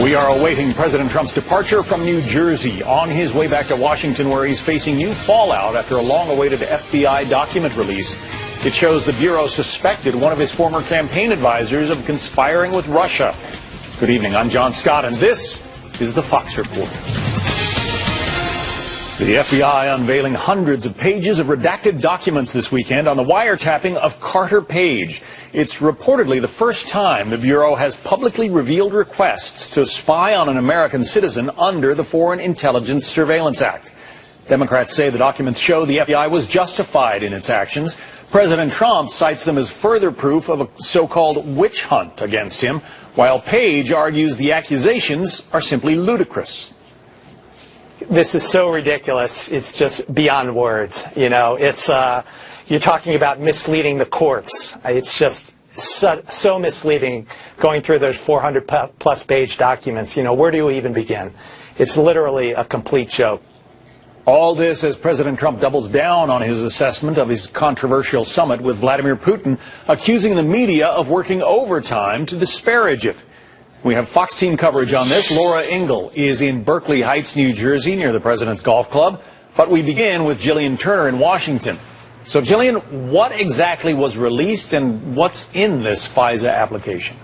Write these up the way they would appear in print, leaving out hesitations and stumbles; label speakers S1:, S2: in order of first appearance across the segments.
S1: We are awaiting President Trump's departure from New Jersey on his way back to Washington, where he's facing new fallout after a long-awaited FBI document release. It shows the Bureau suspected one of his former campaign advisors of conspiring with Russia. Good evening, I'm John Scott, and this is the Fox Report. The FBI unveiling hundreds of pages of redacted documents this weekend on the wiretapping of Carter Page. It's reportedly the first time the Bureau has publicly revealed requests to spy on an American citizen under the Foreign Intelligence Surveillance Act. Democrats say the documents show the FBI was justified in its actions. President Trump cites them as further proof of a so-called witch hunt against him, while Page argues the accusations are simply ludicrous.
S2: This is so ridiculous. It's just beyond words. You know, it's you're talking about misleading the courts. It's just so misleading going through those 400-plus page documents. You know, where do you even begin? It's literally a complete joke.
S1: All this as President Trump doubles down on his assessment of his controversial summit with Vladimir Putin, accusing the media of working overtime to disparage it. We have Fox team coverage on this. Laura Ingle is in Berkeley Heights, New Jersey, near the President's Golf Club. But we begin with Jillian Turner in Washington. So, Jillian, what exactly was released and what's in this FISA application?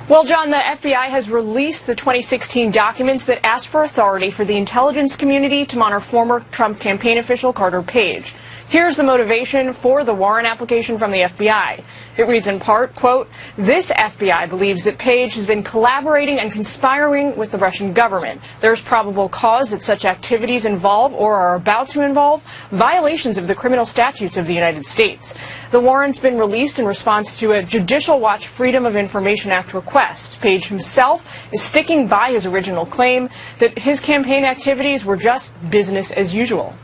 S3: Well, John, the FBI has released the 2016 documents that asked for authority for the intelligence community to monitor former Trump campaign official Carter Page. Here's the motivation for the warrant application from the FBI. It reads in part, quote, "This FBI believes that Page has been collaborating and conspiring with the Russian government. There's probable cause that such activities involve or are about to involve violations of the criminal statutes of the United States." The warrant's been released in response to a Judicial Watch Freedom of Information Act request. Page himself is sticking by his original claim that his campaign activities were just business as usual.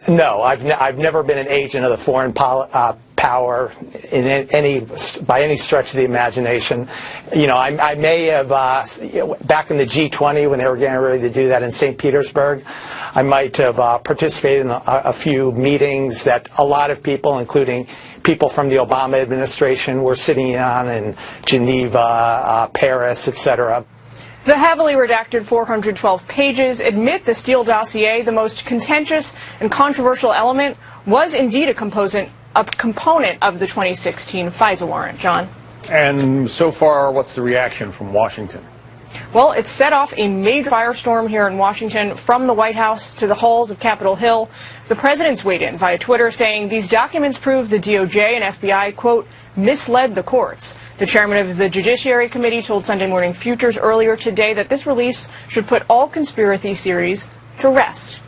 S2: No, I've never been an agent of the foreign power in by any stretch of the imagination. You know, I may have back in the G20 when they were getting ready to do that in St. Petersburg, I might have participated in a few meetings that a lot of people, including people from the Obama administration, were sitting on in Geneva, Paris, etc.
S3: The heavily redacted 412 pages admit the Steele dossier, the most contentious and controversial element, was indeed a component of the 2016 FISA warrant. John?
S1: And so far, what's the reaction from Washington?
S3: Well, it's set off a major firestorm here in Washington, from the White House to the halls of Capitol Hill. The president's weighed in via Twitter, saying these documents prove the DOJ and FBI, quote, misled the courts. The chairman of the Judiciary Committee told Sunday Morning Futures earlier today that this release should put all conspiracy theories to rest.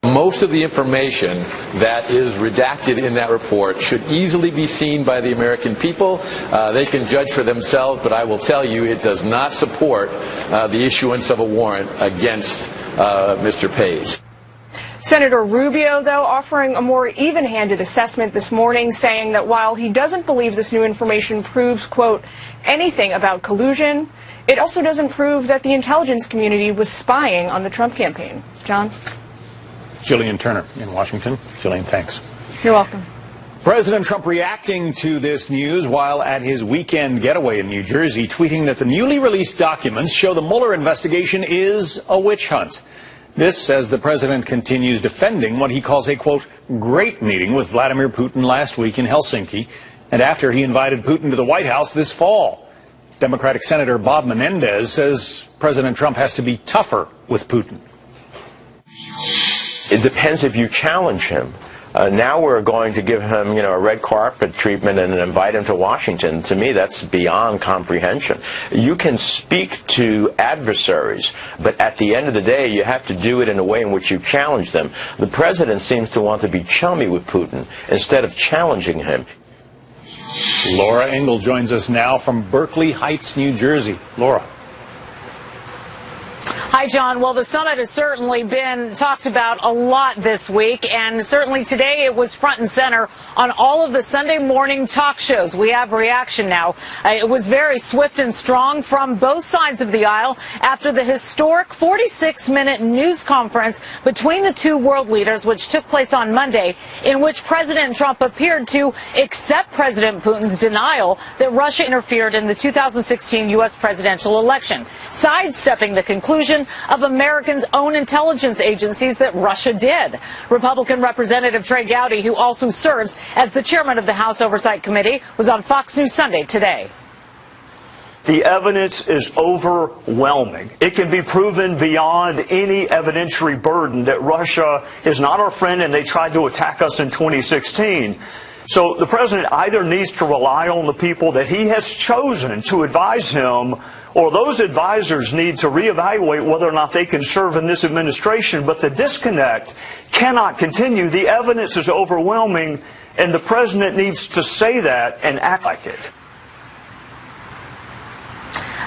S4: Most of the information that is redacted in that report should easily be seen by the American people. They can judge for themselves, but I will tell you it does not support the issuance of a warrant against Mr. Page.
S3: Senator Rubio, though, offering a more even-handed assessment this morning, saying that while he doesn't believe this new information proves, quote, anything about collusion, it also doesn't prove that the intelligence community was spying on the Trump campaign. John?
S1: Jillian Turner in Washington. Jillian, thanks.
S3: You're welcome.
S1: President Trump reacting to this news while at his weekend getaway in New Jersey, tweeting that the newly released documents show the Mueller investigation is a witch hunt. This as the president continues defending what he calls a, quote, great meeting with Vladimir Putin last week in Helsinki, and after he invited Putin to the White House this fall. Democratic Senator Bob Menendez says President Trump has to be tougher with Putin.
S5: It depends if you challenge him. Now we're going to give him, a red carpet treatment and invite him to Washington. To me, that's beyond comprehension. You can speak to adversaries, but at the end of the day, you have to do it in a way in which you challenge them. The president seems to want to be chummy with Putin instead of challenging him.
S1: Laura Ingle joins us now from Berkeley Heights, New Jersey. Laura.
S6: Hi, John. Well, the summit has certainly been talked about a lot this week, and certainly today it was front and center on all of the Sunday morning talk shows. We have reaction now. It was very swift and strong from both sides of the aisle after the historic 46-minute news conference between the two world leaders, which took place on Monday, in which President Trump appeared to accept President Putin's denial that Russia interfered in the 2016 U.S. presidential election, sidestepping the conclusion of Americans' own intelligence agencies that Russia did. Republican Representative Trey Gowdy, who also serves as the chairman of the House Oversight Committee, was on Fox News Sunday today.
S7: The evidence is overwhelming. It can be proven beyond any evidentiary burden that Russia is not our friend and they tried to attack us in 2016. So the president either needs to rely on the people that he has chosen to advise him, or those advisors need to reevaluate whether or not they can serve in this administration. But the disconnect cannot continue. The evidence is overwhelming, and the president needs to say that and act like it.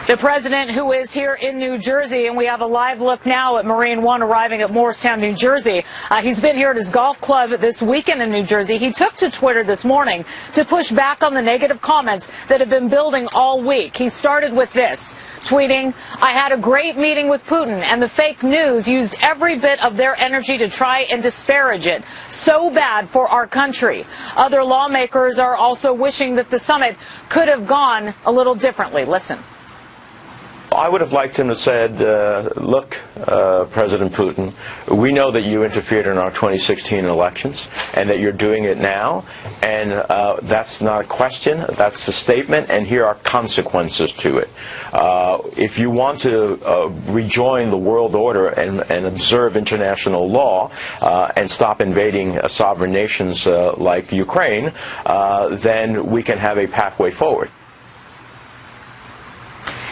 S6: The president, who is here in New Jersey, and we have a live look now at Marine One arriving at Morristown, New Jersey. He's been here at his golf club this weekend in New Jersey. He took to Twitter this morning to push back on the negative comments that have been building all week. He started with this, tweeting, "I had a great meeting with Putin, and the fake news used every bit of their energy to try and disparage it. So bad for our country." Other lawmakers are also wishing that the summit could have gone a little differently. Listen.
S5: I would have liked him to have said, look, President Putin, we know that you interfered in our 2016 elections and that you're doing it now, and that's not a question, that's a statement, and here are consequences to it. If you want to rejoin the world order and observe international law and stop invading sovereign nations like Ukraine, then we can have a pathway forward.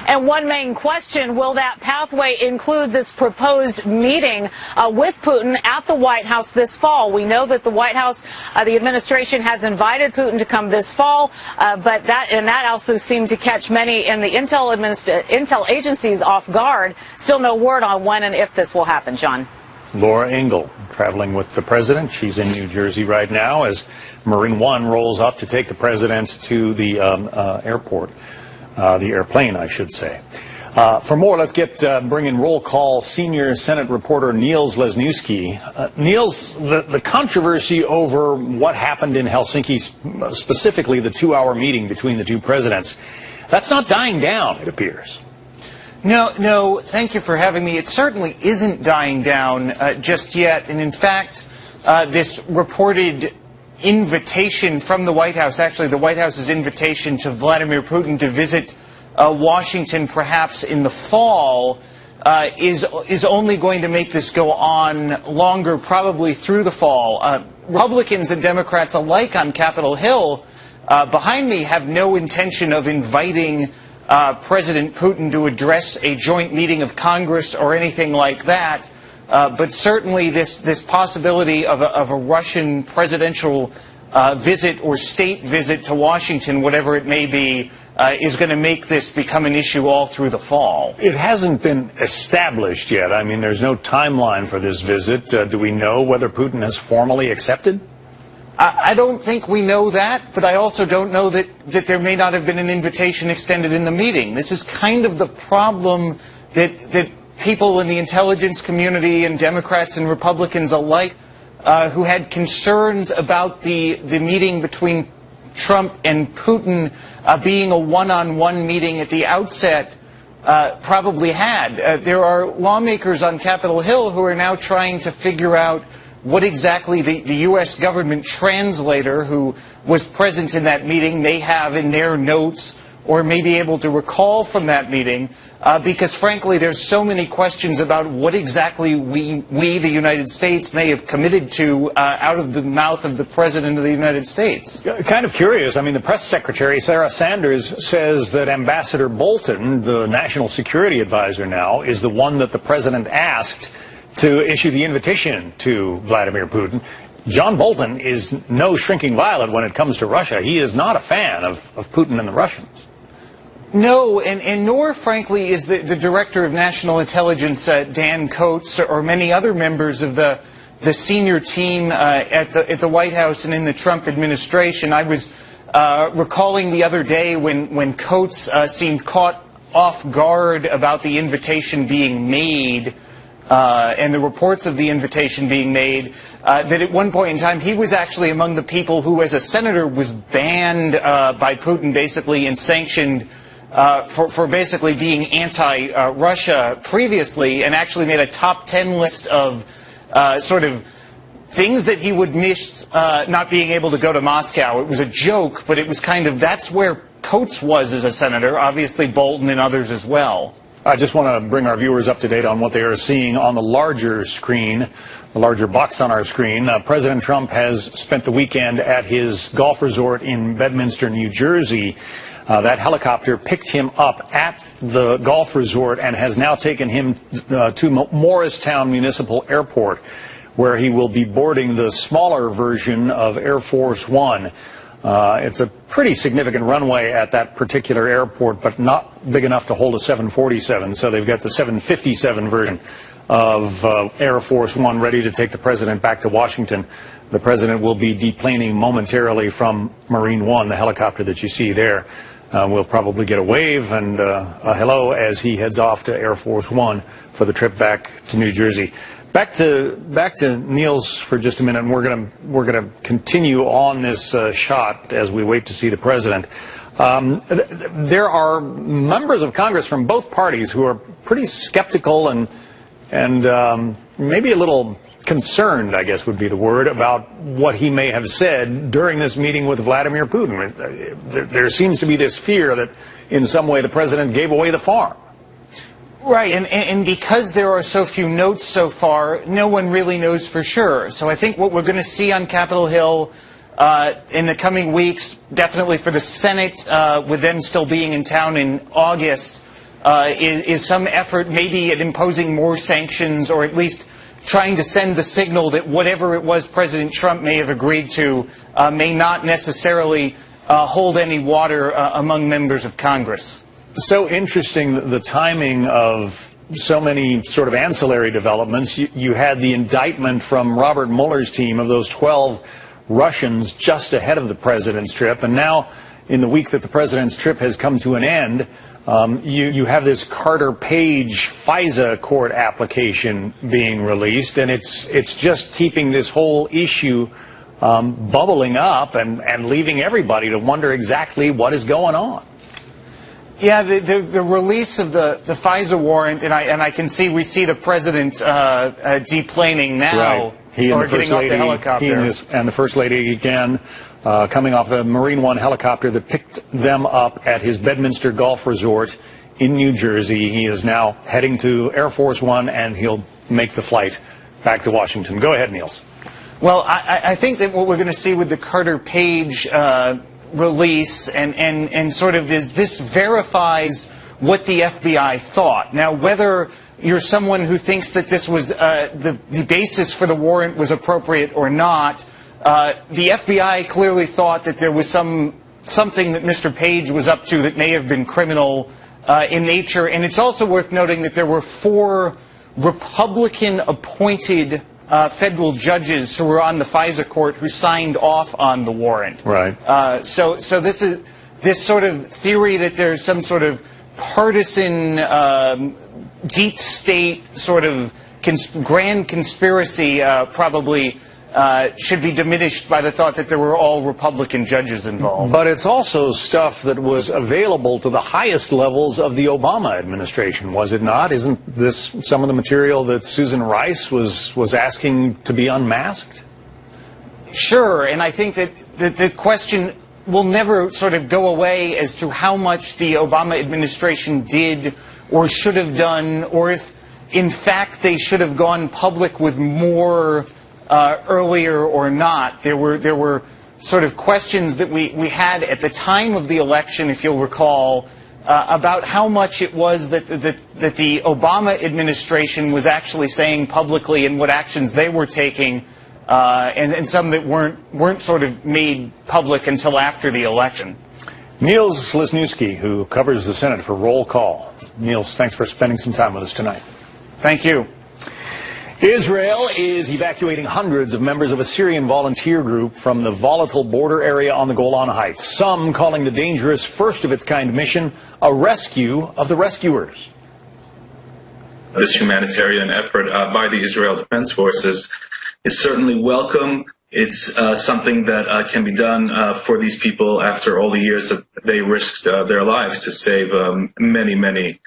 S6: And one main question, will that pathway include this proposed meeting with Putin at the White House this fall? We know that the White House, the administration has invited Putin to come this fall, but that also seemed to catch many in the intel agencies off guard. Still no word on when and if this will happen, John.
S1: Laura Ingle traveling with the president. She's in New Jersey right now as Marine One rolls up to take the president to the airport. The airplane, I should say. For more, let's bring in roll call senior Senate reporter Niels Lesniewski. Niels, the controversy over what happened in Helsinki, specifically the 2-hour meeting between the two presidents, that's not dying down, it appears.
S8: No, thank you for having me. It certainly isn't dying down just yet. And in fact, this reported invitation from the White House, actually the White House's invitation to Vladimir Putin to visit Washington perhaps in the fall is only going to make this go on longer, probably through the fall. Republicans and Democrats alike on Capitol Hill behind me have no intention of inviting President Putin to address a joint meeting of Congress or anything like that. But certainly this possibility of a Russian presidential visit or state visit to Washington, whatever it may be, is going to make this become an issue all through the fall.
S1: It hasn't been established yet. I mean, there's no timeline for this visit. Do we know whether Putin has formally accepted?
S8: I don't think we know that, but I also don't know that there may not have been an invitation extended in the meeting. This is kind of the problem that people in the intelligence community and Democrats and Republicans alike who had concerns about the meeting between Trump and Putin being a one-on-one meeting at the outset probably had. There are lawmakers on Capitol Hill who are now trying to figure out what exactly the U.S. government translator who was present in that meeting may have in their notes or may be able to recall from that meeting, because frankly there's so many questions about what exactly we the United States may have committed to out of the mouth of the President of the United States.
S1: Kind of curious. I mean, the press secretary, Sarah Sanders, says that Ambassador Bolton, the national security advisor now, is the one that the President asked to issue the invitation to Vladimir Putin. John Bolton is no shrinking violet when it comes to Russia. He is not a fan of Putin and the Russians.
S8: No, and nor, frankly, is the Director of National Intelligence, Dan Coats, or many other members of the senior team at the White House and in the Trump administration. I was recalling the other day when Coats seemed caught off guard about the invitation being made and the reports of the invitation being made, that at one point in time he was actually among the people who, as a senator, was banned by Putin basically and sanctioned for basically being anti-Russia previously, and actually made a top 10 list of sort of things that he would miss not being able to go to Moscow. It was a joke, but it was kind of, that's where Coats was as a senator, obviously Bolton and others as well.
S1: I just want to bring our viewers up to date on what they are seeing on the larger screen, the larger box on our screen. President Trump has spent the weekend at his golf resort in Bedminster, New Jersey. That helicopter picked him up at the golf resort and has now taken him to Morristown Municipal Airport, where he will be boarding the smaller version of Air Force One. It's a pretty significant runway at that particular airport, but not big enough to hold a 747. So they've got the 757 version of Air Force One ready to take the president back to Washington. The president will be deplaning momentarily from Marine One, the helicopter that you see there. We'll probably get a wave and a hello as he heads off to Air Force One for the trip back to New Jersey. Back to Niels for just a minute, and we're gonna continue on this shot as we wait to see the president. There are members of Congress from both parties who are pretty skeptical and maybe a little concerned, I guess would be the word, about what he may have said during this meeting with Vladimir Putin. There seems to be this fear that in some way the president gave away the farm.
S8: Right, and because there are so few notes so far, no one really knows for sure. So I think what we're going to see on Capitol Hill in the coming weeks, definitely for the Senate, with them still being in town in August, is some effort maybe at imposing more sanctions, or at least trying to send the signal that whatever it was President Trump may have agreed to may not necessarily hold any water among members of Congress.
S1: So interesting, the timing of so many sort of ancillary developments. You had the indictment from Robert Mueller's team of those 12 Russians just ahead of the president's trip, and now in the week that the president's trip has come to an end, you have this Carter Page FISA court application being released, and it's just keeping this whole issue bubbling up and leaving everybody to wonder exactly what is going on.
S8: Yeah, the release of the FISA warrant, and I can see we see the president deplaning now,
S1: right. He and
S8: or
S1: the first
S8: getting off
S1: lady,
S8: the helicopter.
S1: He and the first lady again, coming off a Marine One helicopter that picked them up at his Bedminster Golf Resort in New Jersey. He is now heading to Air Force One, and he'll make the flight back to Washington. Go ahead, Niels.
S8: Well, I think that what we're going to see with the Carter Page release and sort of is this verifies what the FBI thought. Now, whether you're someone who thinks that this was the basis for the warrant was appropriate or not, the FBI clearly thought that there was something that Mr. Page was up to that may have been criminal in nature. And it's also worth noting that there were 4 Republican-appointed federal judges who were on the FISA court who signed off on the warrant.
S1: Right.
S8: So this is this sort of theory that there's some sort of partisan, deep state sort of grand conspiracy probably should be diminished by the thought that there were all Republican judges involved.
S1: But it's also stuff that was available to the highest levels of the Obama administration, was it not? Isn't this some of the material that Susan Rice was asking to be unmasked?
S8: Sure, and I think that the question will never sort of go away as to how much the Obama administration did or should have done, or if, in fact, they should have gone public with more earlier or not. There were sort of questions that we had at the time of the election, if you'll recall, about how much it was that the Obama administration was actually saying publicly and what actions they were taking, and some that weren't sort of made public until after the election.
S1: Niels Lesniewski, who covers the Senate for Roll Call. Niels, thanks for spending some time with us tonight.
S8: Thank you.
S1: Israel is evacuating hundreds of members of a Syrian volunteer group from the volatile border area on the Golan Heights, some calling the dangerous first-of-its-kind mission a rescue of the rescuers.
S9: This humanitarian effort by the Israel Defense Forces is certainly welcome. It's something that can be done for these people after all the years that they risked their lives to save many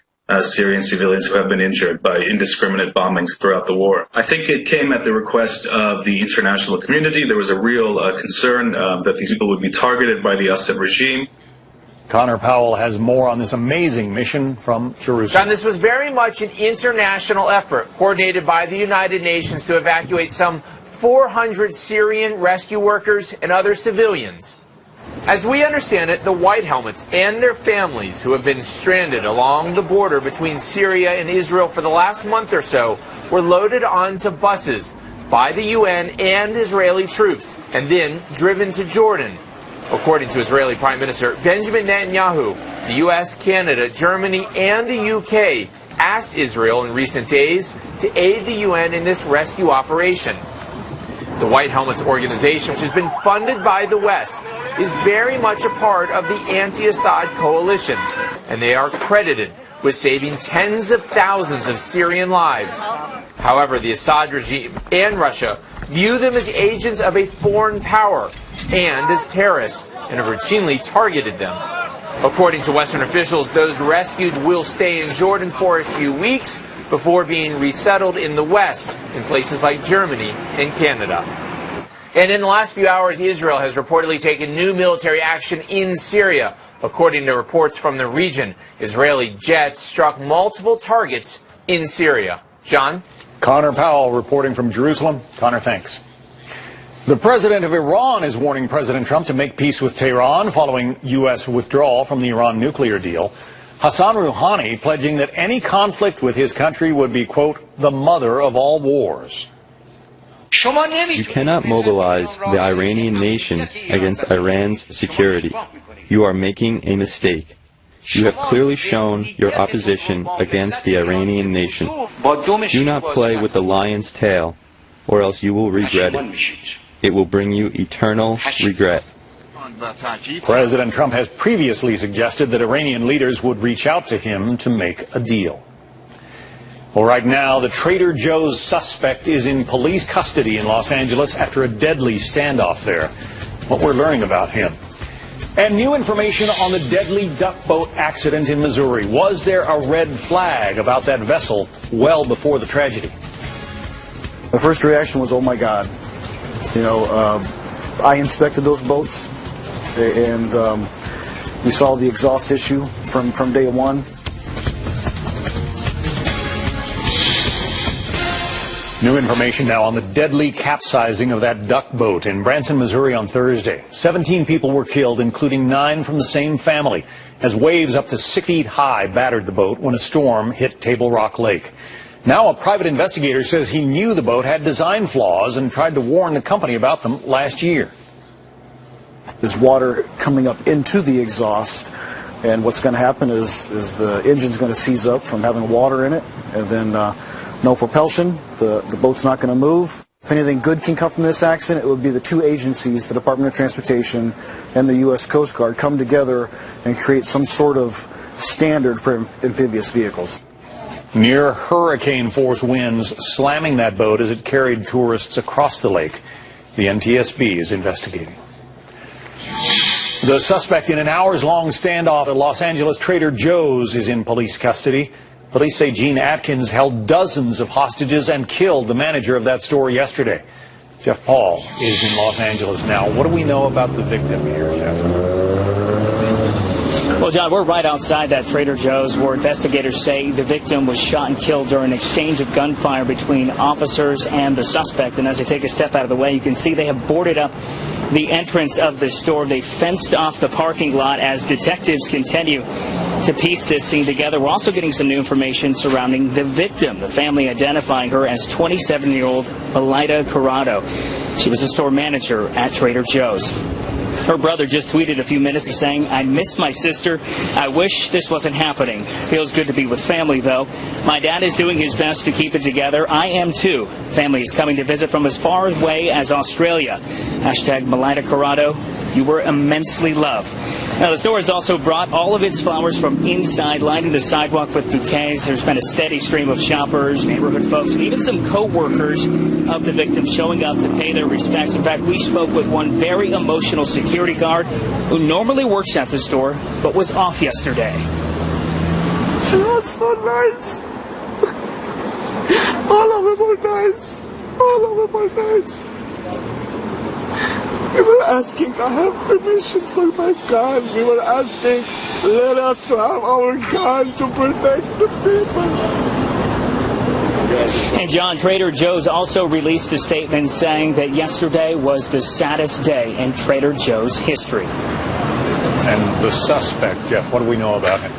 S9: Syrian civilians who have been injured by indiscriminate bombings throughout the war. I think it came at the request of the international community. There was a real concern that these people would be targeted by the Assad regime.
S1: Connor Powell has more on this amazing mission from Jerusalem.
S10: John, this was very much an international effort coordinated by the United Nations to evacuate some 400 Syrian rescue workers and other civilians. As we understand it, the White Helmets and their families who have been stranded along the border between Syria and Israel for the last month or so were loaded onto buses by the UN and Israeli troops and then driven to Jordan. According to Israeli Prime Minister Benjamin Netanyahu, the US, Canada, Germany, and the UK asked Israel in recent days to aid the UN in this rescue operation. The White Helmets organization, which has been funded by the West, is very much a part of the anti-Assad coalition, and they are credited with saving tens of thousands of Syrian lives. However, the Assad regime and Russia view them as agents of a foreign power and as terrorists, and have routinely targeted them. According to Western officials, those rescued will stay in Jordan for a few weeks before being resettled in the West, in places like Germany and Canada. And in the last few hours, Israel has reportedly taken new military action in Syria. According to reports from the region, Israeli jets struck multiple targets in Syria. John?
S1: Connor Powell reporting from Jerusalem. Connor, thanks. The president of Iran is warning President Trump to make peace with Tehran following U.S. withdrawal from the Iran nuclear deal. Hassan Rouhani pledging that any conflict with his country would be, quote, the mother of all wars.
S11: You cannot mobilize the Iranian nation against Iran's security. You are making a mistake. You have clearly shown your opposition against the Iranian nation. Do not play with the lion's tail, or else you will regret it. It will bring you eternal regret.
S1: President Trump has previously suggested that Iranian leaders would reach out to him to make a deal. Well, right now, the Trader Joe's suspect is in police custody in Los Angeles after a deadly standoff there. What we're learning about him. And new information on the deadly duck boat accident in Missouri. Was there a red flag about that vessel well before the tragedy?
S12: My first reaction was, oh my God. You know, I inspected those boats, and we saw the exhaust issue from day one.
S1: New information now on the deadly capsizing of that duck boat in Branson, Missouri on Thursday. 17 people were killed, including 9 from the same family, as waves up to 6 feet high battered the boat when a storm hit Table Rock Lake. Now a private investigator says he knew the boat had design flaws and tried to warn the company about them last year.
S12: There's water coming up into the exhaust, and what's going to happen is the engine's going to seize up from having water in it, and then no propulsion, the boat's not going to move. If anything good can come from this accident, it would be the two agencies, the Department of Transportation and the U.S. Coast Guard, come together and create some sort of standard for amphibious vehicles.
S1: Near hurricane-force winds slamming that boat as it carried tourists across the lake. The NTSB is investigating. The suspect in an hours-long standoff at Los Angeles Trader Joe's is in police custody. Police say Gene Atkins held dozens of hostages and killed the manager of that store yesterday. Jeff Paul is in Los Angeles now. What do we know about the victim here, Jeff?
S13: Well, John, we're right outside that Trader Joe's where investigators say the victim was shot and killed during an exchange of gunfire between officers and the suspect. And as they take a step out of the way, you can see they have boarded up the entrance of the store. They fenced off the parking lot as detectives continue to piece this scene together. We're also getting some new information surrounding the victim, the family identifying her as 27-year-old Elida Corrado. She was a store manager at Trader Joe's. Her brother just tweeted a few minutes ago saying, "I miss my sister. I wish this wasn't happening. Feels good to be with family, though. My dad is doing his best to keep it together. I am, too. Family is coming to visit from as far away as Australia." Hashtag Melita Corrado, you were immensely loved. Now, the store has also brought all of its flowers from inside, lining the sidewalk with bouquets. There's been a steady stream of shoppers, neighborhood folks, and even some co-workers of the victim showing up to pay their respects. In fact, we spoke with one very emotional security guard who normally works at the store but was off yesterday.
S14: She was so nice. All of them were nice. All of them were nice. We were asking to have permission for my gun. We were asking, let us to have our gun to protect the people.
S13: And John, Trader Joe's also released a statement saying that yesterday was the saddest day in Trader Joe's history.
S1: And the suspect, Jeff, what do we know about him?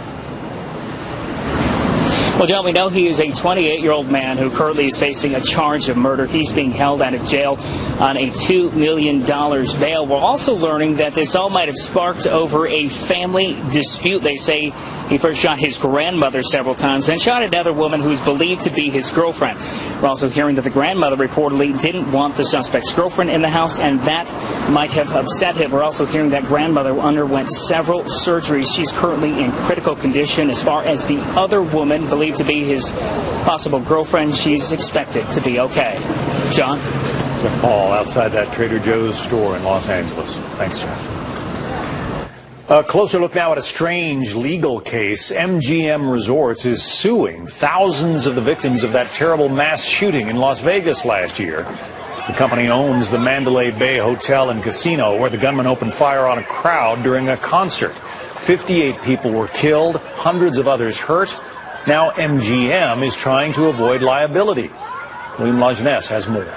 S13: Well, John, we know he is a 28-year-old man who currently is facing a charge of murder. He's being held out of jail on a $2 million bail. We're also learning that this all might have sparked over a family dispute. They say he first shot his grandmother several times, then shot another woman who's believed to be his girlfriend. We're also hearing that the grandmother reportedly didn't want the suspect's girlfriend in the house, and that might have upset him. We're also hearing that grandmother underwent several surgeries. She's currently in critical condition. As far as the other woman believed to be his possible girlfriend, she's expected to be okay. John?
S1: Jeff Paul outside that Trader Joe's store in Los Angeles. Thanks, Jeff. A closer look now at a strange legal case. MGM Resorts is suing thousands of the victims of that terrible mass shooting in Las Vegas last year. The company owns the Mandalay Bay Hotel and Casino, where the gunman opened fire on a crowd during a concert. 58 people were killed, hundreds of others hurt. Now MGM is trying to avoid liability. William Lajeunesse has more.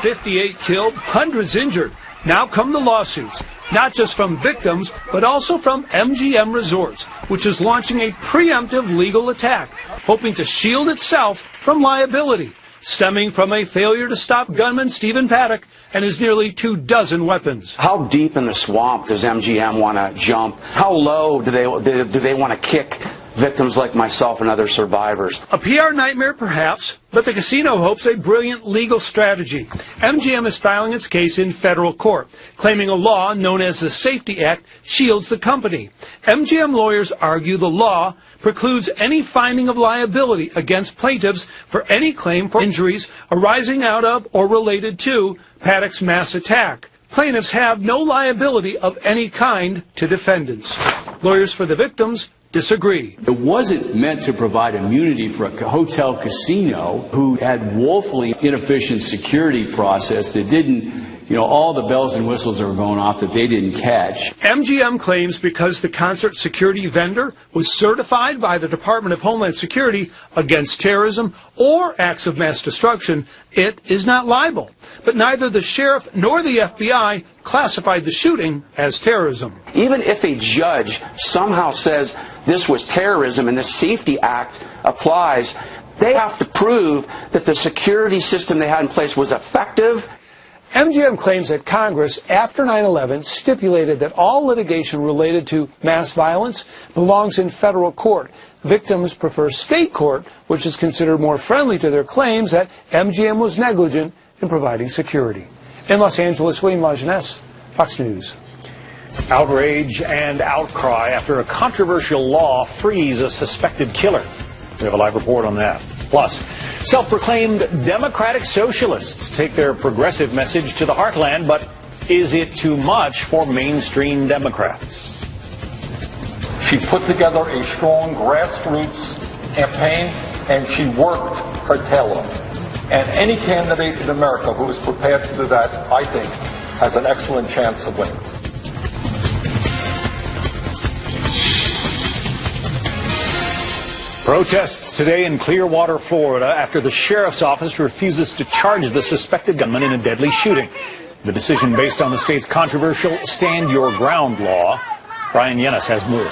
S15: 58 killed, hundreds injured. Now come the lawsuits, not just from victims, but also from MGM Resorts, which is launching a preemptive legal attack, hoping to shield itself from liability, stemming from a failure to stop gunman Stephen Paddock and his nearly 24 weapons.
S16: How deep in the swamp does MGM want to jump? How low do they want to kick victims like myself and other survivors?
S15: A PR nightmare, perhaps, but the casino hopes a brilliant legal strategy. MGM is filing its case in federal court, claiming a law known as the Safety Act shields the company. MGM lawyers argue the law precludes any finding of liability against plaintiffs for any claim for injuries arising out of or related to Paddock's mass attack. Plaintiffs have no liability of any kind to defendants. Lawyers for the victims disagree.
S17: It wasn't meant to provide immunity for a hotel casino who had woefully inefficient security process that didn't, all the bells and whistles that were going off that they didn't catch.
S15: MGM claims because the concert security vendor was certified by the Department of Homeland Security against terrorism or acts of mass destruction, it is not liable. But neither the sheriff nor the FBI classified the shooting as terrorism.
S16: Even if a judge somehow says this was terrorism and the Safety Act applies, they have to prove that the security system they had in place was effective.
S15: MGM claims that Congress, after 9/11, stipulated that all litigation related to mass violence belongs in federal court. Victims prefer state court, which is considered more friendly to their claims that MGM was negligent in providing security. In Los Angeles, William Lajeunesse, Fox News.
S1: Outrage and outcry after a controversial law frees a suspected killer. We have a live report on that. Plus, self-proclaimed democratic socialists take their progressive message to the heartland, but is it too much for mainstream Democrats?
S18: She put together a strong grassroots campaign, and she worked her tail off. And any candidate in America who is prepared to do that, I think, has an excellent chance of winning.
S1: Protests today in Clearwater, Florida, after the sheriff's office refuses to charge the suspected gunman in a deadly shooting. The decision based on the state's controversial Stand Your Ground law. Brian Yennis has more.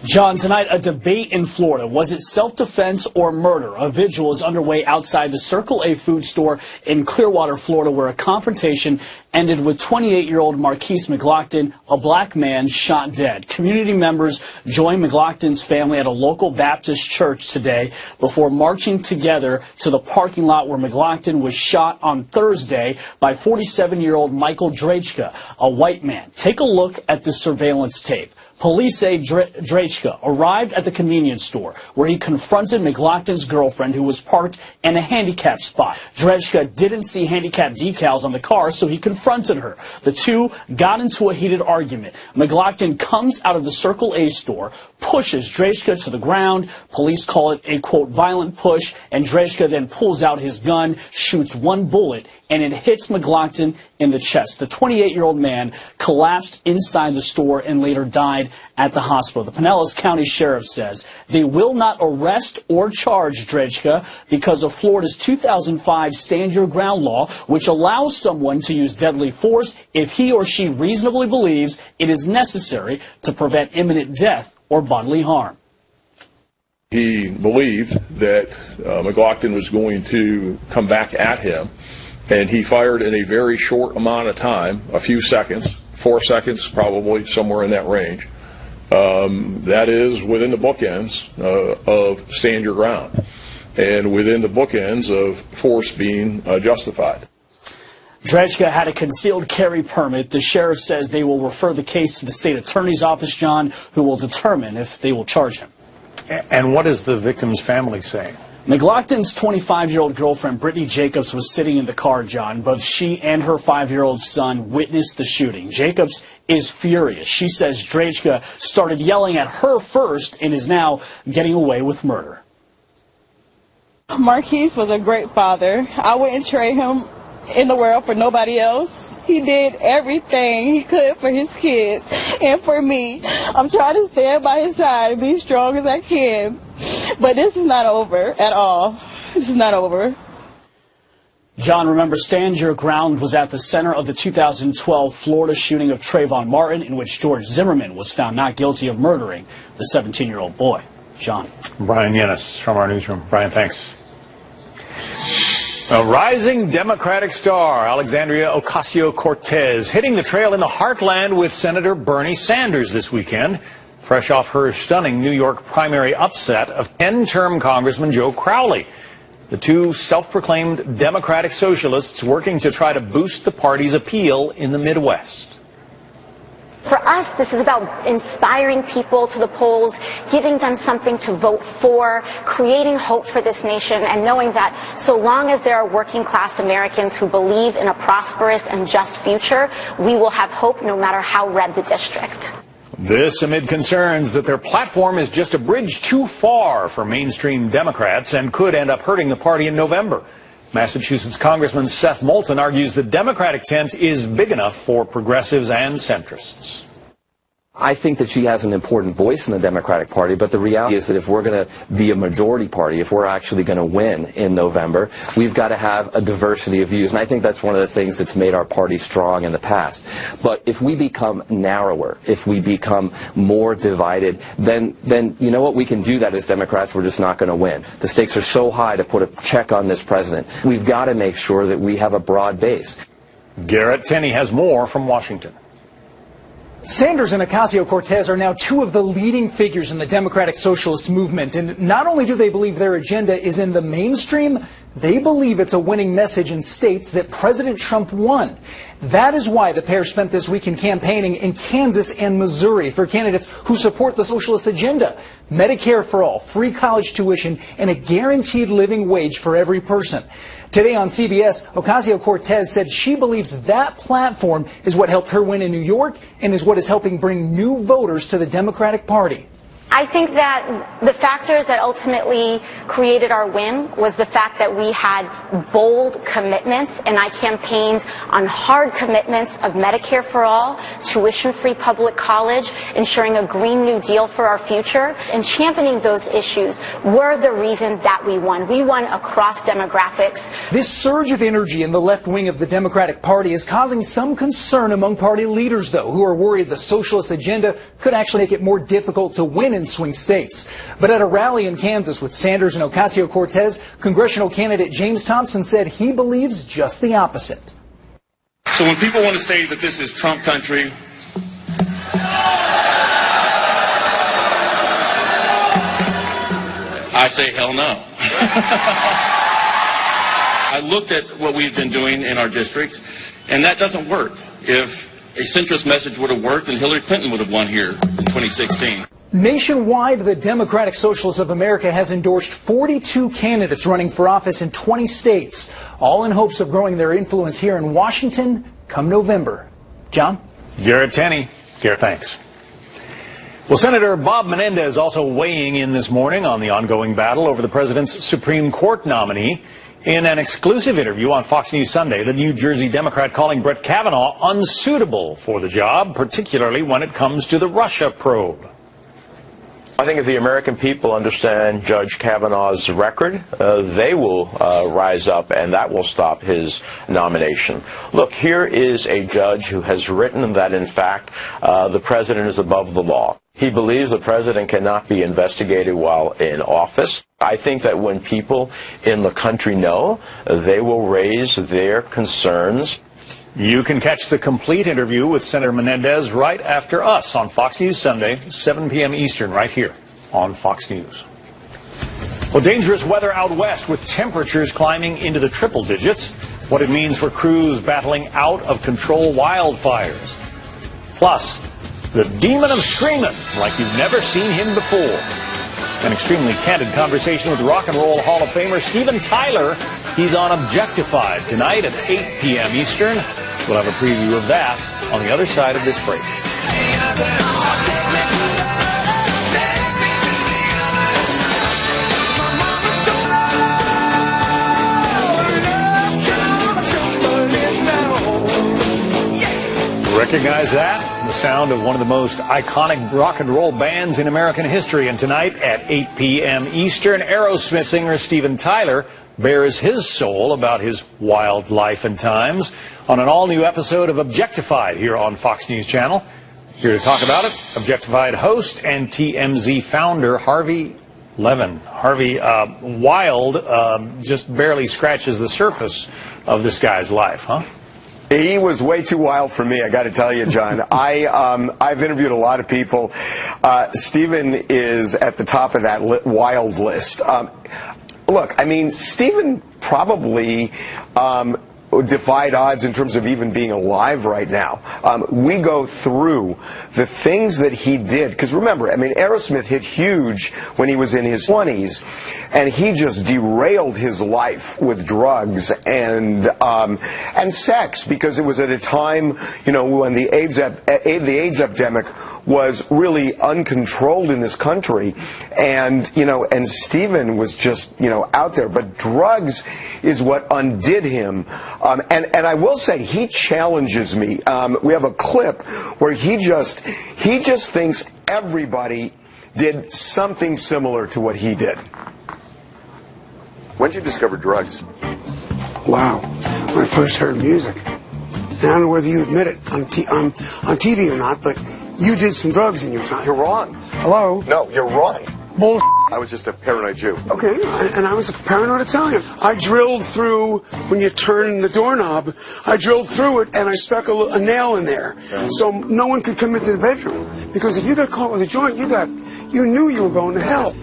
S13: John, tonight a debate in Florida. Was it self-defense or murder? A vigil is underway outside the Circle A food store in Clearwater, Florida, where a confrontation ended with 28-year-old Marquise McLaughlin, a black man, shot dead. Community members joined McLaughlin's family at a local Baptist church today before marching together to the parking lot where McLaughlin was shot on Thursday by 47-year-old Michael Drejka, a white man. Take a look at the surveillance tape. Police say Drejka arrived at the convenience store where he confronted McLaughlin's girlfriend, who was parked in a handicap spot. Drejka didn't see handicap decals on the car, so he confronted her. The two got into a heated argument. McLaughlin comes out of the Circle A store, pushes Drejka to the ground. Police call it a, quote, violent push, and Drejka then pulls out his gun, shoots one bullet, and it hits McLaughlin in the chest. The 28-year-old man collapsed inside the store and later died at the hospital. The Pinellas County Sheriff says they will not arrest or charge Drejka because of Florida's 2005 Stand Your Ground law, which allows someone to use deadly force if he or she reasonably believes it is necessary to prevent imminent death or bodily harm.
S19: He believed that McLaughlin was going to come back at him, and he fired in a very short amount of time, a few seconds, 4 seconds probably, somewhere in that range. That is within the bookends of stand your ground and within the bookends of force being justified.
S13: Drejka had a concealed carry permit. The sheriff says they will refer the case to the state attorney's office, John, who will determine if they will charge him.
S1: And what is the victim's family saying?
S13: McLaughlin's 25-year-old girlfriend, Brittany Jacobs, was sitting in the car, John. Both she and her 5-year-old son witnessed the shooting. Jacobs is furious. She says Drejka started yelling at her first and is now getting away with murder.
S20: Marquise was a great father. I wouldn't trade him in the world for nobody else. He did everything he could for his kids and for me. I'm trying to stand by his side and be strong as I can. But this is not over at all. This is not over.
S13: John, remember, Stand Your Ground was at the center of the 2012 Florida shooting of Trayvon Martin, in which George Zimmerman was found not guilty of murdering the 17-year-old boy. John.
S1: Brian Yennis from our newsroom. Brian, thanks. A rising Democratic star, Alexandria Ocasio-Cortez, hitting the trail in the heartland with Senator Bernie Sanders this weekend, fresh off her stunning New York primary upset of 10-term Congressman Joe Crowley. The two self-proclaimed Democratic socialists working to try to boost the party's appeal in the Midwest.
S21: For us, this is about inspiring people to the polls, giving them something to vote for, creating hope for this nation, and knowing that so long as there are working class Americans who believe in a prosperous and just future, we will have hope no matter how red the district.
S1: This amid concerns that their platform is just a bridge too far for mainstream Democrats and could end up hurting the party in November. Massachusetts Congressman Seth Moulton argues the Democratic tent is big enough for progressives and centrists.
S22: I think that she has an important voice in the Democratic Party, but the reality is that if we're going to be a majority party, if we're actually going to win in November, we've got to have a diversity of views. And I think that's one of the things that's made our party strong in the past. But if we become narrower, if we become more divided, then you know what? We can do that as Democrats. We're just not going to win. The stakes are so high to put a check on this president. We've got to make sure that we have a broad base.
S1: Garrett Tenney has more from Washington.
S23: Sanders and Ocasio-Cortez are now two of the leading figures in the Democratic Socialist movement. And not only do they believe their agenda is in the mainstream, they believe it's a winning message in states that President Trump won. That is why the pair spent this weekend campaigning in Kansas and Missouri for candidates who support the socialist agenda. Medicare for all, free college tuition, and a guaranteed living wage for every person. Today on CBS, Ocasio-Cortez said she believes that platform is what helped her win in New York and is what is helping bring new voters to the Democratic Party.
S21: I think that the factors that ultimately created our win was the fact that we had bold commitments, and I campaigned on hard commitments of Medicare for all, tuition-free public college, ensuring a Green New Deal for our future, and championing those issues were the reason that we won. We won across demographics.
S23: This surge of energy in the left wing of the Democratic Party is causing some concern among party leaders, though, who are worried the socialist agenda could actually make it more difficult to win in 10 swing states. But at a rally in Kansas with Sanders and Ocasio-Cortez, congressional candidate James Thompson said he believes just the opposite.
S2: So when people want to say that this is Trump country, I say hell no. I looked at what we've been doing in our district, and that doesn't work. If a centrist message would have worked, then Hillary Clinton would have won here in 2016.
S23: Nationwide, the Democratic Socialists of America has endorsed 42 candidates running for office in 20 states, all in hopes of growing their influence here in Washington come November. John?
S1: Garrett Tenney. Garrett, thanks. Well, Senator Bob Menendez also weighing in this morning on the ongoing battle over the president's Supreme Court nominee. In an exclusive interview on Fox News Sunday, the New Jersey Democrat calling Brett Kavanaugh unsuitable for the job, particularly when it comes to the Russia probe.
S5: I think if the American people understand Judge Kavanaugh's record, they will rise up, and that will stop his nomination. Look, here is a judge who has written that, in fact, the president is above the law. He believes the president cannot be investigated while in office. I think that when people in the country know, they will raise their concerns.
S1: You can catch the complete interview with Senator Menendez right after us on Fox News Sunday, 7 p.m. Eastern, right here on Fox News. Well, dangerous weather out west with temperatures climbing into the triple digits. What it means for crews battling out of control wildfires. Plus, the demon of screaming like you've never seen him before. An extremely candid conversation with Rock and Roll Hall of Famer Steven Tyler. He's on Objectified tonight at 8 p.m. Eastern. We'll have a preview of that on the other side of this break. Recognize that? The sound of one of the most iconic rock and roll bands in American history. And tonight at 8 p.m. Eastern, Aerosmith singer Steven Tyler bears his soul about his wild life and times on an all-new episode of Objectified here on Fox News Channel. Here to talk about it, Objectified host and TMZ founder Harvey Levin. Harvey, wild just barely scratches the surface of this guy's life, huh?
S3: He was way too wild for me, I got to tell you, John. I've interviewed a lot of people. Steven is at the top of that wild list. Look, I mean, Steven probably defied odds in terms of even being alive right now. We go through the things that he did, because remember, I mean, Aerosmith hit huge when he was in his 20s, and he just derailed his life with drugs and sex, because it was at a time, you know, when the AIDS epidemic was really uncontrolled in this country, and you know, and Steven was just, you know, out there. But drugs is what undid him, and I will say he challenges me. We have a clip where he just thinks everybody did something similar to what he did.
S4: When did you discover drugs?
S24: Wow, when I first heard music. And I don't know whether you admit it on TV or not, but you did some drugs in your time.
S4: You're wrong.
S24: Hello?
S4: No, you're wrong.
S24: Bull.
S4: I was just a paranoid Jew.
S24: Okay, and I was a paranoid Italian. I drilled through, when you turn the doorknob, I drilled through it and I stuck a nail in there. So no one could come into the bedroom. Because if you got caught with a joint, you knew you were going to hell.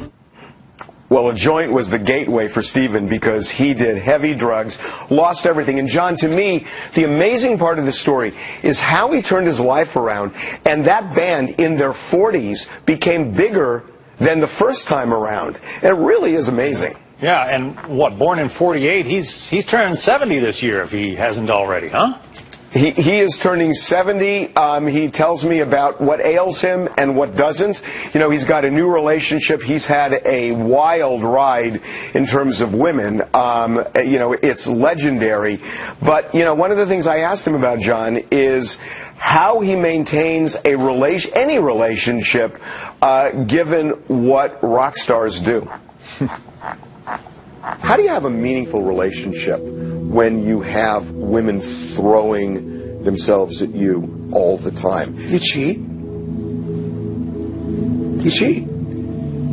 S3: Well, a joint was the gateway for Steven, because he did heavy drugs, lost everything. And John, to me, the amazing part of the story is how he turned his life around, and that band in their 40s became bigger than the first time around. And it really is amazing.
S1: Yeah, and what, born in 48, he's turning 70 this year if he hasn't already, huh?
S3: He is turning 70. He tells me about what ails him and what doesn't. You know, he's got a new relationship. He's had a wild ride in terms of women. You know, it's legendary. But, you know, one of the things I asked him about, John, is how he maintains any relationship given what rock stars do.
S4: How do you have a meaningful relationship when you have women throwing themselves at you all the time?
S24: You cheat. You cheat.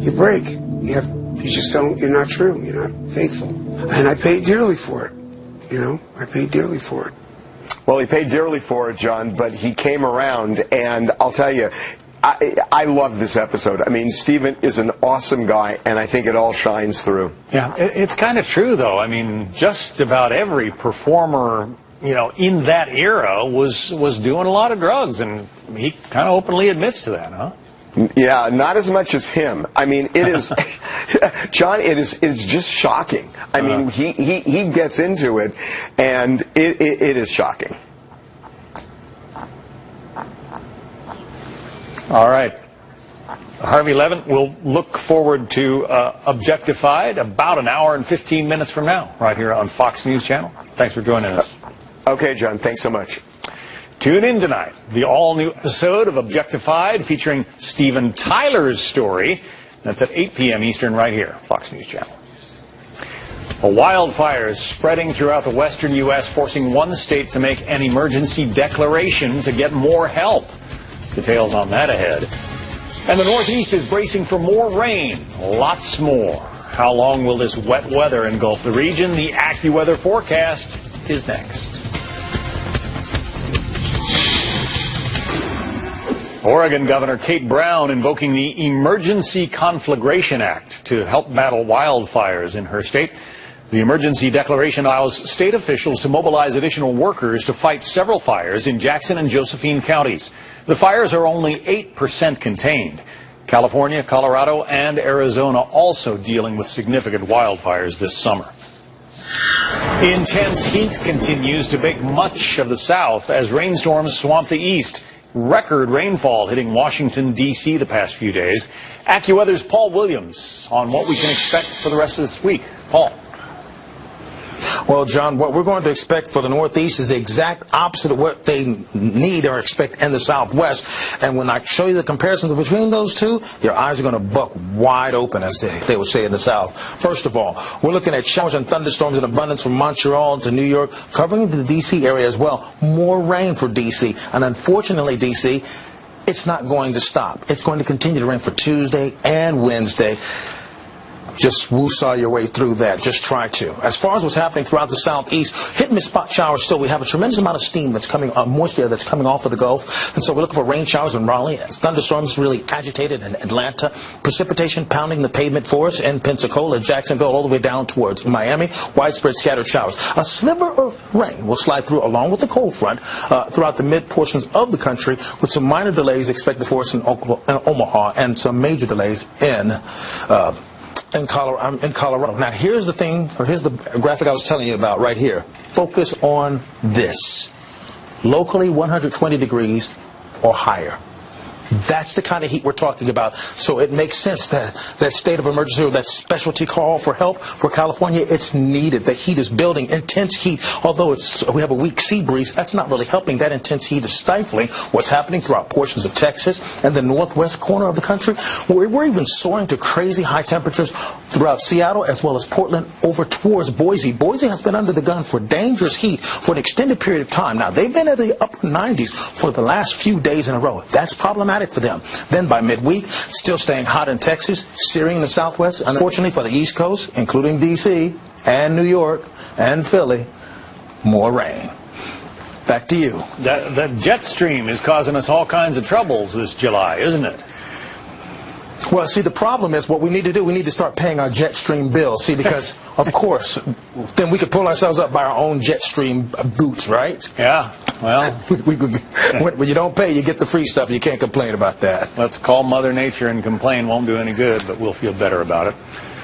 S24: you break. You just don't, you're not true. You're not faithful. And I paid dearly for it. You know, I paid dearly for it.
S3: Well, he paid dearly for it, John, but he came around, and I'll tell you, I love this episode. I mean, Stephen is an awesome guy, and I think it all shines through.
S1: Yeah, it's kind of true, though. I mean, just about every performer, you know, in that era was doing a lot of drugs, and he kind of openly admits to that, huh?
S3: Yeah, not as much as him. I mean, it is, John, it's just shocking. I mean, he gets into it, and it is shocking.
S1: All right. Harvey Levin, we'll look forward to Objectified about an hour and 15 minutes from now, right here on Fox News Channel. Thanks for joining us.
S3: Okay, John, thanks so much.
S1: Tune in tonight, the all-new episode of Objectified featuring Steven Tyler's story. That's at 8 p.m. Eastern right here, Fox News Channel. A wildfire is spreading throughout the western U.S., forcing one state to make an emergency declaration to get more help. Details on that ahead. And the Northeast is bracing for more rain, lots more. How long will this wet weather engulf the region? The AccuWeather forecast is next. Oregon Governor Kate Brown invoking the Emergency Conflagration Act to help battle wildfires in her state. The emergency declaration allows state officials to mobilize additional workers to fight several fires in Jackson and Josephine counties. The fires are only 8% contained. California, Colorado, and Arizona also dealing with significant wildfires this summer. Intense heat continues to bake much of the South as rainstorms swamp the East. Record rainfall hitting Washington, D.C. the past few days. AccuWeather's Paul Williams on what we can expect for the rest of this week. Paul.
S6: Well, John, what we're going to expect for the Northeast is the exact opposite of what they need or expect in the Southwest. And when I show you the comparisons between those two, your eyes are going to buck wide open, as they would say in the South. First of all, we're looking at showers and thunderstorms in abundance from Montreal to New York, covering the D.C. area as well. More rain for D.C. And unfortunately, D.C., it's not going to stop. It's going to continue to rain for Tuesday and Wednesday. Just woo-saw your way through that. Just try to. As far as what's happening throughout the Southeast, hit-and-miss spot showers still. We have a tremendous amount of steam that's coming, moisture that's coming off of the Gulf. And so we're looking for rain showers in Raleigh. Thunderstorms really agitated in Atlanta. Precipitation pounding the pavement for us in Pensacola, Jacksonville, all the way down towards Miami. Widespread scattered showers. A sliver of rain will slide through along with the cold front throughout the mid-portions of the country, with some minor delays expected for us in Omaha and some major delays in Colorado. Now, here's the thing, or here's the graphic I was telling you about right here. Focus on this. Locally, 120 degrees or higher. That's the kind of heat we're talking about. So it makes sense that that state of emergency or that specialty call for help for California, it's needed. The heat is building, intense heat. Although we have a weak sea breeze, that's not really helping. That intense heat is stifling what's happening throughout portions of Texas and the northwest corner of the country. We're even soaring to crazy high temperatures throughout Seattle as well as Portland over towards Boise. Boise has been under the gun for dangerous heat for an extended period of time. Now, they've been at the upper 90s for the last few days in a row. That's problematic for them. Then by midweek, still staying hot in Texas, searing in the Southwest. Unfortunately for the East Coast, including D.C. and New York and Philly, more rain. Back to you.
S1: That jet stream is causing us all kinds of troubles this July, isn't it?
S6: Well, see, the problem is what we need to do, we need to start paying our jet stream bill. See, because, of course, then we could pull ourselves up by our own jet stream boots, right?
S1: Yeah, well.
S6: When you don't pay, you get the free stuff. You can't complain about that.
S1: Let's call Mother Nature and complain. Won't do any good, but we'll feel better about it.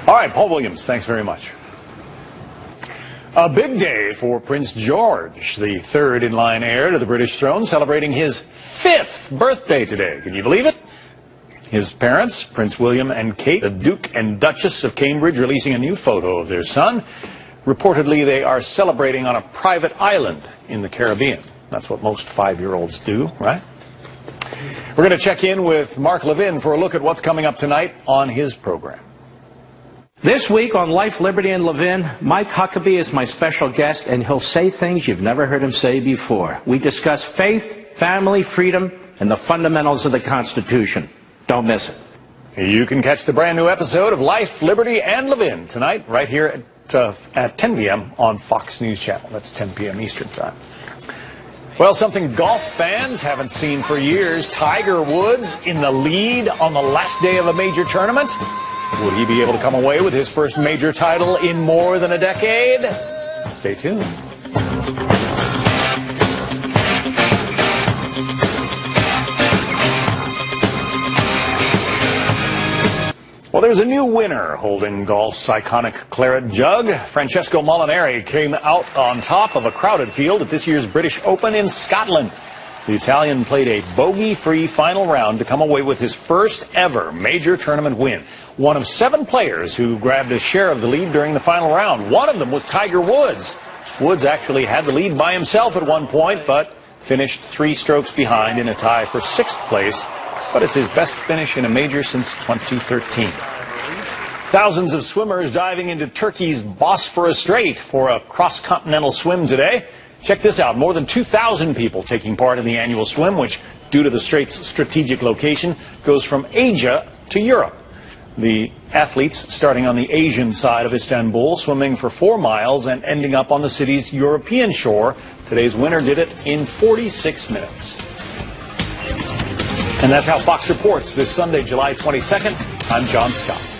S1: All right, Paul Williams, thanks very much. A big day for Prince George, the third in-line heir to the British throne, celebrating his 5th birthday today. Can you believe it? His parents, Prince William and Kate, the Duke and Duchess of Cambridge, releasing a new photo of their son. Reportedly, they are celebrating on a private island in the Caribbean. That's what most 5-year-olds do, right? We're going to check in with Mark Levin for a look at what's coming up tonight on his program.
S7: This week on Life, Liberty, and Levin, Mike Huckabee is my special guest, and he'll say things you've never heard him say before. We discuss faith, family, freedom, and the fundamentals of the Constitution. Don't miss it.
S1: You can catch the brand new episode of Life, Liberty, and Levin tonight right here at 10 p.m. on Fox News Channel. That's 10 p.m. Eastern Time. Well, something golf fans haven't seen for years. Tiger Woods in the lead on the last day of a major tournament. Would he be able to come away with his first major title in more than a decade? Stay tuned. Well, there's a new winner holding golf's iconic claret jug. Francesco Molinari came out on top of a crowded field at this year's British Open in Scotland. The Italian played a bogey-free final round to come away with his first ever major tournament win. One of 7 players who grabbed a share of the lead during the final round. One of them was Tiger Woods. Woods actually had the lead by himself at one point, but finished 3 strokes behind in a tie for 6th place. But it's his best finish in a major since 2013. Thousands of swimmers diving into Turkey's Bosphorus Strait for a cross-continental swim today. Check this out. More than 2,000 people taking part in the annual swim, which, due to the strait's strategic location, goes from Asia to Europe. The athletes starting on the Asian side of Istanbul, swimming for 4 miles and ending up on the city's European shore. Today's winner did it in 46 minutes. And that's how Fox reports this Sunday, July 22nd. I'm John Scott.